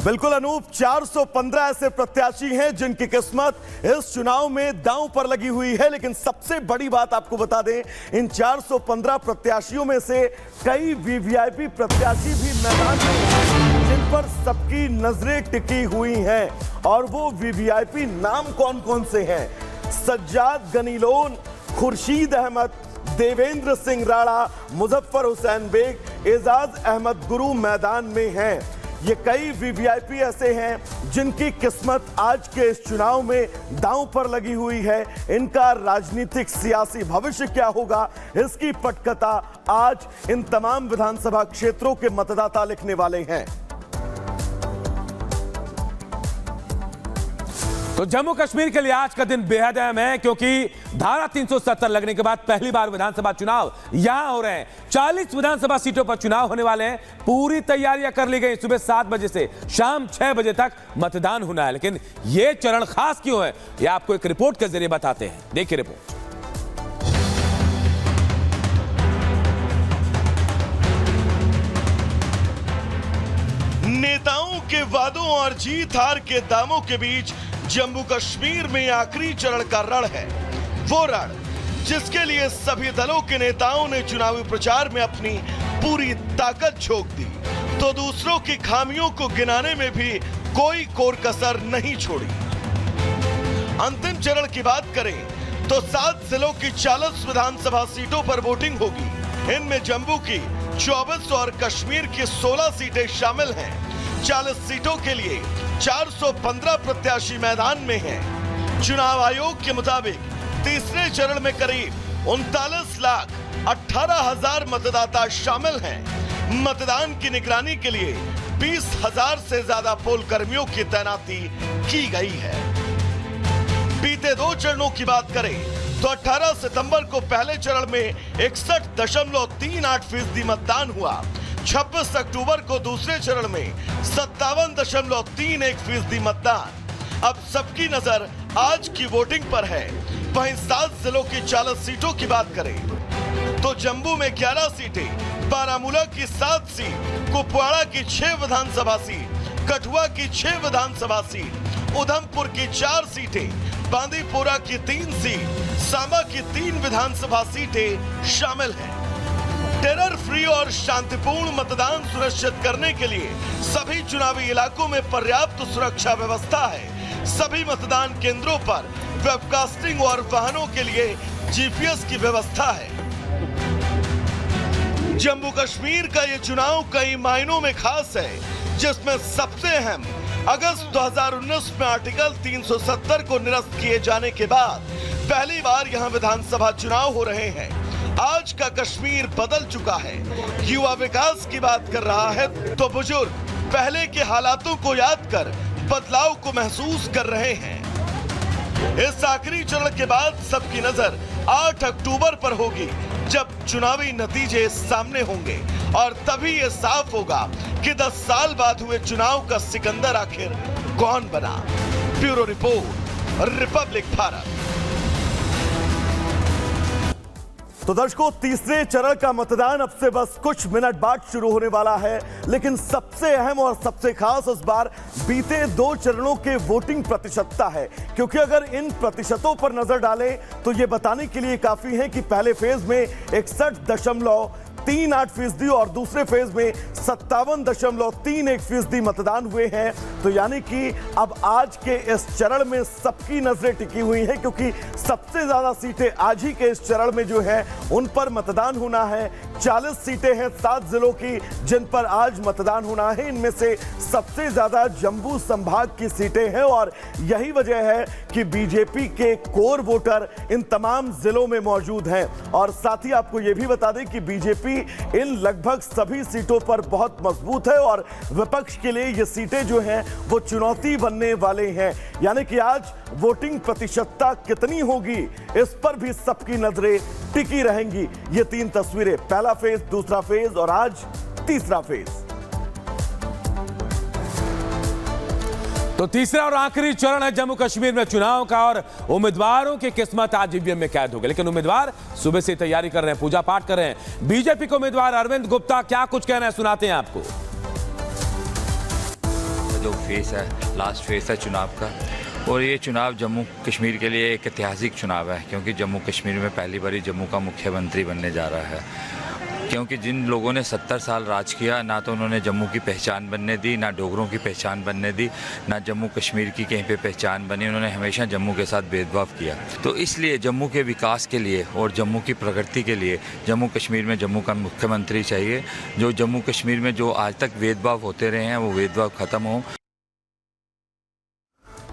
बिल्कुल अनूप, 415 ऐसे प्रत्याशी हैं जिनकी किस्मत इस चुनाव में दांव पर लगी हुई है। लेकिन सबसे बड़ी बात आपको बता दें, इन 415 प्रत्याशियों में से कई वीवीआईपी प्रत्याशी भी मैदान में हैं जिन पर सबकी नजरें टिकी हुई हैं। और वो वीवीआईपी नाम कौन कौन से हैं? सज्जाद गनी लोन, खुर्शीद अहमद, देवेंद्र सिंह राणा, मुजफ्फर हुसैन बेग, एजाज अहमद गुरु मैदान में हैं। ये कई वीवीआईपी ऐसे हैं जिनकी किस्मत आज के इस चुनाव में दांव पर लगी हुई है। इनका राजनीतिक सियासी भविष्य क्या होगा, इसकी पटकथा आज इन तमाम विधानसभा क्षेत्रों के मतदाता लिखने वाले हैं। तो जम्मू कश्मीर के लिए आज का दिन बेहद अहम है, क्योंकि धारा 370 लगने के बाद पहली बार विधानसभा चुनाव यहां हो रहे हैं। 40 विधानसभा सीटों पर चुनाव होने वाले हैं। पूरी तैयारियां कर ली गई। सुबह 7 बजे से शाम 6 बजे तक मतदान होना है। लेकिन यह चरण खास क्यों है, यह आपको एक रिपोर्ट के जरिए बताते हैं। देखिए रिपोर्ट। नेताओं के वादों और जीत हार के दामों के बीच जम्मू कश्मीर में आखिरी चरण का रण है। वो रण जिसके लिए सभी दलों के नेताओं ने चुनावी प्रचार में अपनी पूरी ताकत झोंक दी, तो दूसरों की खामियों को गिनाने में भी कोई कोर कसर नहीं छोड़ी। अंतिम चरण की बात करें तो 7 जिलों की 40 विधानसभा सीटों पर वोटिंग होगी। इनमें जम्मू की 24 और कश्मीर की 16 सीटें शामिल हैं। 40 सीटों के लिए 415 प्रत्याशी मैदान में हैं। चुनाव आयोग के मुताबिक तीसरे चरण में करीब 39,18,000 मतदाता शामिल हैं। मतदान की निगरानी के लिए 20,000 से ज्यादा पोल कर्मियों की तैनाती की गई है। बीते 2 चरणों की बात करें तो 18 सितंबर को पहले चरण में 61.38% मतदान हुआ। 26 अक्टूबर को दूसरे चरण में 57.31% मतदान। अब सबकी नजर आज की वोटिंग पर है। वहीं 7 जिलों की 40 सीटों की बात करें तो जम्मू में 11 सीटें, बारामूला की 7 सीट, कुपवाड़ा की 6 विधानसभा सीट, कठुआ की 6 विधानसभा सीट, उधमपुर की 4 सीटें, बांदीपोरा की 3 सीट, सांबा की 3 विधानसभा सीटें शामिल हैं। टेरर फ्री और शांतिपूर्ण मतदान सुनिश्चित करने के लिए सभी चुनावी इलाकों में पर्याप्त सुरक्षा व्यवस्था है। सभी मतदान केंद्रों पर वेबकास्टिंग और वाहनों के लिए जीपीएस की व्यवस्था है। जम्मू कश्मीर का ये चुनाव कई मायनों में खास है, जिसमें सबसे अहम अगस्त 2019 में आर्टिकल 370 को निरस्त किए जाने के बाद पहली बार यहां विधानसभा चुनाव हो रहे हैं। आज का कश्मीर बदल चुका है। युवा विकास की बात कर रहा है तो बुजुर्ग पहले के हालातों को याद कर बदलाव को महसूस कर रहे हैं। इस आखिरी चरण के बाद सबकी नजर 8 अक्टूबर पर होगी, जब चुनावी नतीजे सामने होंगे और तभी ये साफ होगा कि 10 साल बाद हुए चुनाव का सिकंदर आखिर कौन बना। Bureau report, Republic Bharat. तो दर्शकों, तीसरे चरण का मतदान अब से बस कुछ मिनट बाद शुरू होने वाला है। लेकिन सबसे अहम और सबसे खास इस बार बीते 2 चरणों के वोटिंग प्रतिशतता है, क्योंकि अगर इन प्रतिशतों पर नजर डालें तो ये बताने के लिए काफी है कि पहले फेज में 61.38% और दूसरे फेज में 57.31% मतदान हुए हैं। तो यानी कि अब आज के इस चरण में सबकी नजरें टिकी हुई हैं, क्योंकि सबसे ज्यादा सीटें आज ही के इस चरण में जो है उन पर मतदान होना है। 40 सीटें हैं 7 जिलों की जिन पर आज मतदान होना है। इनमें से सबसे ज्यादा जम्मू संभाग की सीटें हैं और यही वजह है कि बीजेपी के कोर वोटर इन तमाम जिलों में मौजूद हैं। और साथ ही आपको यह भी बता दें कि बीजेपी इन लगभग सभी सीटों पर बहुत मजबूत है और विपक्ष के लिए ये सीटें जो हैं वो चुनौती बनने वाले हैं। यानी कि आज वोटिंग प्रतिशतता कितनी होगी, इस पर भी सबकी नजरें टिकी रहेंगी। ये 3 तस्वीरें, पहला फेज, दूसरा फेज और आज तीसरा फेज। तो तीसरा और आखिरी चरण है जम्मू कश्मीर में चुनाव का और उम्मीदवारों की किस्मत आज ईवीएम में कैद हो गई। लेकिन उम्मीदवार सुबह से तैयारी कर रहे हैं, पूजा पाठ कर रहे हैं। बीजेपी के उम्मीदवार अरविंद गुप्ता क्या कुछ कह रहे हैं, सुनाते हैं आपको। जो फेस है, लास्ट फेस है चुनाव का। और ये चुनाव जम्मू कश्मीर के लिए एक ऐतिहासिक चुनाव है, क्योंकि जम्मू कश्मीर में पहली बार जम्मू का मुख्यमंत्री बनने जा रहा है। क्योंकि जिन लोगों ने 70 साल राज किया, ना तो उन्होंने जम्मू की पहचान बनने दी, ना डोगरों की पहचान बनने दी, ना जम्मू कश्मीर की कहीं पे पहचान बनी। उन्होंने हमेशा जम्मू के साथ भेदभाव किया। तो इसलिए जम्मू के विकास के लिए और जम्मू की प्रगति के लिए जम्मू कश्मीर में जम्मू का मुख्यमंत्री चाहिए, जो जम्मू कश्मीर में जो आज तक भेदभाव होते रहे हैं वो भेदभाव खत्म हो।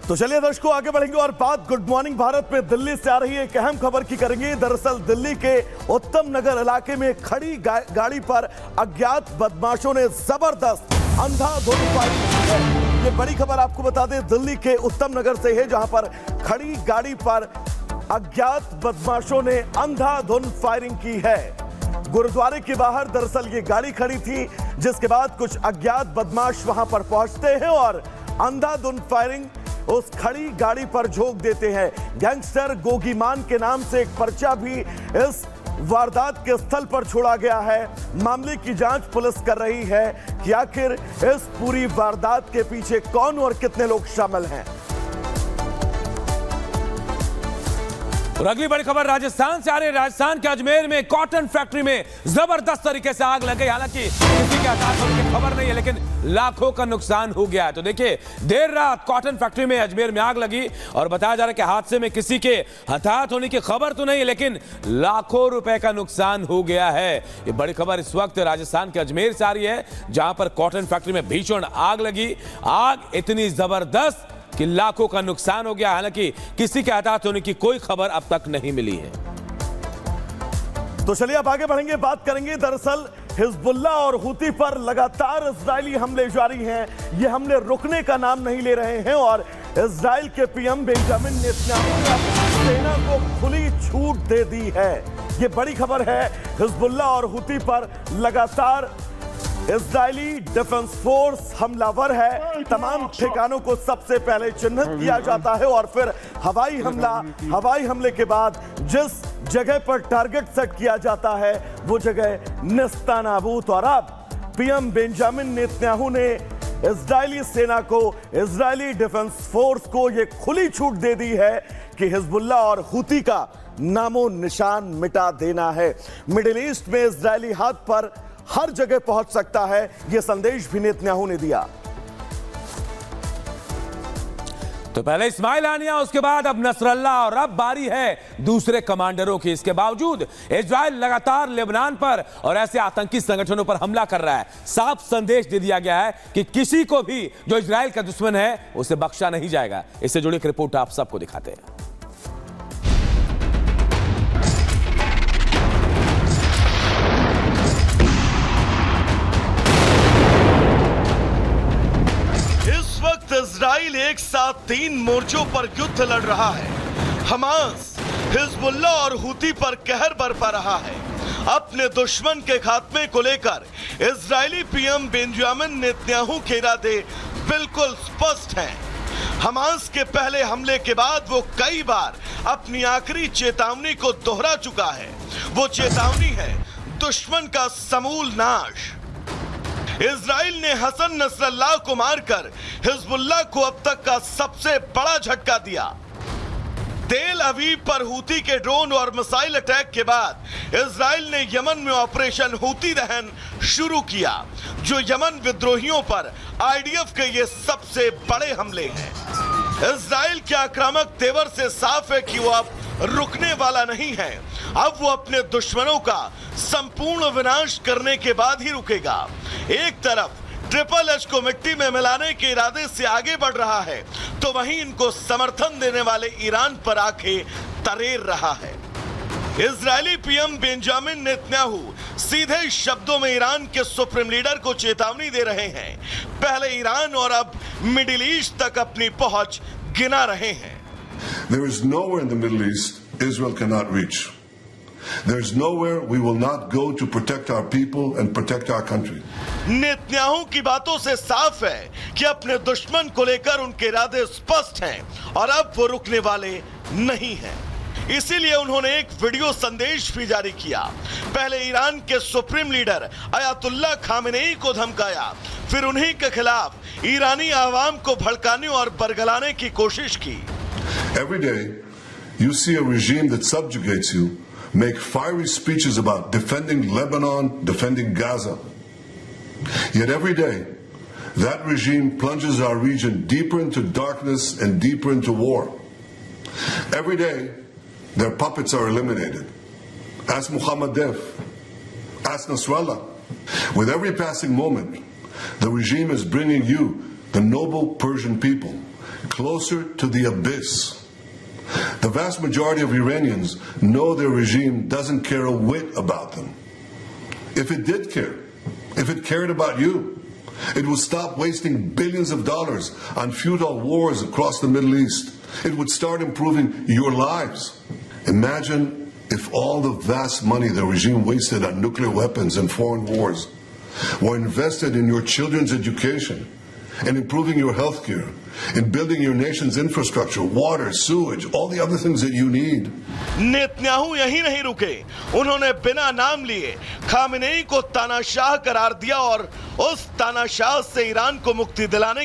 तो चलिए दर्शकों, आगे बढ़ेंगे और बात गुड मॉर्निंग भारत में दिल्ली से आ रही एक अहम खबर की करेंगे। दरअसल दिल्ली के उत्तम नगर इलाके में खड़ी गाड़ी पर अज्ञात बदमाशों ने जबरदस्त अंधाधुंध फायरिंग की है। ये बड़ी खबर आपको बता दें, दिल्ली के उत्तम नगर से है, जहां पर खड़ी गाड़ी पर अज्ञात बदमाशों ने अंधाधुंध फायरिंग की है। गुरुद्वारे के बाहर दरअसल ये गाड़ी खड़ी थी, जिसके बाद कुछ अज्ञात बदमाश वहां पर पहुंचते हैं और अंधाधुंध फायरिंग उस खड़ी गाड़ी पर झोंक देते हैं। गैंगस्टर गोगीमान के नाम से एक पर्चा भी इस वारदात के स्थल पर छोड़ा गया है। मामले की जांच पुलिस कर रही है कि आखिर इस पूरी वारदात के पीछे कौन और कितने लोग शामिल हैं। और अगली बड़ी खबर राजस्थान से आ रही है। राजस्थान के अजमेर में कॉटन फैक्ट्री में जबरदस्त तरीके से आग लग गई। हालांकि किसी के हताहत होने की खबर नहीं है, लेकिन लाखों का नुकसान हो गया है। तो देखिए, देर रात कॉटन फैक्ट्री में अजमेर में आग लगी और बताया जा रहा है कि हादसे में किसी के हताहत होने की खबर तो नहीं है, लेकिन लाखों रुपए का नुकसान हो गया है। ये बड़ी खबर इस वक्त राजस्थान के अजमेर से आ रही है, जहां पर कॉटन फैक्ट्री में भीषण आग लगी। आग इतनी जबरदस्त कि लाखों का नुकसान हो गया। हालांकि किसी के हताहत होने की कोई खबर अब तक नहीं मिली है। तो चलिए अब आगे बढ़ेंगे, बात करेंगे। दरअसल हिजबुल्लाह और हुती पर लगातार इजरायली हमले जारी हैं। ये हमले रुकने का नाम नहीं ले रहे हैं और इजराइल के पीएम बेंजामिन नेतन्याहू ने सेना को खुली छूट दे दी है। ये बड़ी खबर है। हिजबुल्लाह और हुती पर लगातार इजरायली डिफेंस फोर्स हमलावर है। तमाम ठिकानों को सबसे पहले चिन्हित किया जाता है और फिर हवाई हमले के बाद जिस जगह पर टारगेट सेट किया जाता है वो जगह निस्तानाबूद। और अब पीएम बेंजामिन नेतन्याहू ने इजरायली सेना को, इजरायली डिफेंस फोर्स को ये खुली छूट दे दी है कि हिजबुल्लाह और हुती का नामो निशान मिटा देना है। मिडिल ईस्ट में इजरायली हाथ पर हर जगह पहुंच सकता है, यह संदेश भी नेतन्याहू ने दिया। तो पहले इस्माइल हानिया, उसके बाद अब नसरल्लाह और अब बारी है दूसरे कमांडरों की। इसके बावजूद इजराइल लगातार लेबनान पर और ऐसे आतंकी संगठनों पर हमला कर रहा है। साफ संदेश दे दिया गया है कि किसी को भी जो इजराइल का दुश्मन है उसे बख्शा नहीं जाएगा। इससे जुड़ी एक रिपोर्ट आप सबको दिखाते हैं। इजराइल एक साथ 3 मोर्चों पर युद्ध लड़ रहा है। हमास, हिजबुल्लाह और हुती पर कहर बरपा रहा है। अपने दुश्मन के खात्मे को लेकर इजरायली पीएम बेंजामिन नेतन्याहू के इरादे बिल्कुल स्पष्ट हैं। हमास के पहले हमले के बाद वो कई बार अपनी आखिरी चेतावनी को दोहरा चुका है। वो चेतावनी है दुश्मन का समूल नाश। इजराइल ने हसन नसरल्लाह को मारकर हिजबुल्लाह को अब तक का सबसे बड़ा झटका दिया। तेल अवीव पर हुती के ड्रोन और मिसाइल अटैक के बाद इजराइल ने यमन में ऑपरेशन हुती दहन शुरू किया, जो यमन विद्रोहियों पर आईडीएफ के ये सबसे बड़े हमले हैं। इजराइल के आक्रामक तेवर से साफ है कि वो अब रुकने वाला नहीं है। अब वो अपने दुश्मनों का संपूर्ण विनाश करने के बाद ही रुकेगा। एक तरफ ट्रिपल एच को मिट्टी में मिलाने के इरादे से आगे बढ़ रहा है, तो वहीं इनको समर्थन देने वाले ईरान पर आंखें तरेर रहा है। इजरायली पीएम बेंजामिन नेतन्याहू सीधे शब्दों में ईरान के सुप्रीम लीडर को चेतावनी दे रहे हैं। पहले ईरान और अब मिडिल ईस्ट तक अपनी पहुंच गिना रहे हैं। There is nowhere in the Middle East Israel cannot reach. There is nowhere we will not go to protect our people and protect our country. Netanyahu की बातों से साफ है कि अपने दुश्मन को लेकर उनके इरादे स्पष्ट हैं और अब वो रुकने वाले नहीं हैं। इसीलिए उन्होंने एक वीडियो संदेश भी जारी किया। पहले ईरान के सुप्रीम लीडर अयातुल्लाह खामेनेई को धमकाया, फिर उन्हीं के खिलाफ ईरानी आवाम को भड़काने और बरगलाने की कोशिश की। Every day, you see a regime that subjugates you make fiery speeches about defending Lebanon, defending Gaza. Yet every day, that regime plunges our region deeper into darkness and deeper into war. Every day, their puppets are eliminated. Ask Mohammed Deif. Ask Nasrallah. With every passing moment, the regime is bringing you, the noble Persian people, closer to the abyss. The vast majority of Iranians know their regime doesn't care a whit about them. If it did care, if it cared about you, it would stop wasting billions of dollars on futile wars across the Middle East. It would start improving your lives. Imagine if all the vast money the regime wasted on nuclear weapons and foreign wars were invested in your children's education, in improving your health care, in building your nation's infrastructure, water, sewage, all the other things that you need. Netanyahu यहीं नहीं रुके, उन्होंने बिना नाम लिए Khamenei को तानाशाह करार दिया और उस तानाशाह से ईरान को मुक्ति दिलाने